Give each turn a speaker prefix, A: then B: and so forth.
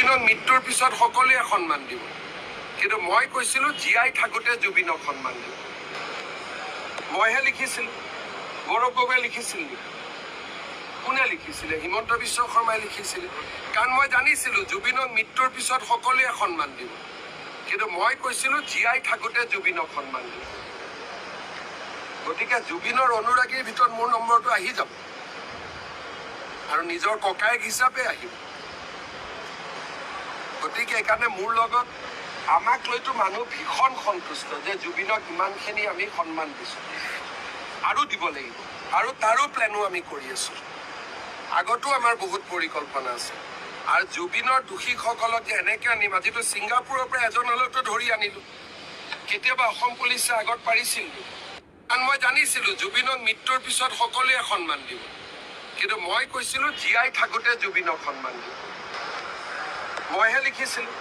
A: জুবিনক মৃত্যুৰ পিছত সকলোৱে সন্মান দিব, কিন্তু মই কৈছিলোঁ জীয়াই থাকোঁতে জুবিনক সন্মান দিব। মইহে লিখিছিলোঁ, গৌৰৱ গগৈয়ে লিখিছিল নেকি? কোনে লিখিছিলে? হিমন্ত বিশ্ব শৰ্মাই লিখিছিলে। কাৰণ মই জানিছিলোঁ জুবিনক মৃত্যুৰ পিছত সকলোৱে সন্মান দিব, কিন্তু মই কৈছিলোঁ জীয়াই থাকোঁতে জুবিনক সন্মান দিব। গতিকে জুবিনৰ অনুৰাগীৰ ভিতৰত মোৰ নম্বৰটো আহি যাব আৰু নিজৰ ককায়েক হিচাপে আহিব। গতিকে সেইকাৰণে মোৰ লগত আমাক লৈতো মানুহ ভীষণ সন্তুষ্ট যে জুবিনক ইমানখিনি আমি সন্মান দিছোঁ, আৰু দিব লাগিব, আৰু তাৰো প্লেনো আমি কৰি আছোঁ। আগতো আমাৰ বহুত পৰিকল্পনা আছে। আৰু জুবিনৰ দোষীসকলক যে এনেকৈ আনিম, আজিতো ছিংগাপুৰৰ পৰা এজন হ'লেতো ধৰি আনিলোঁ। কেতিয়াবা অসম পুলিচে আগত পাৰিছিল, কাৰণ মই জানিছিলোঁ জুবিনক মৃত্যুৰ পিছত সকলোৱে সন্মান দিব, কিন্তু মই কৈছিলোঁ জীয়াই থাকোঁতে জুবিনক সন্মান দিব। মইহে লিখিছিলোঁ।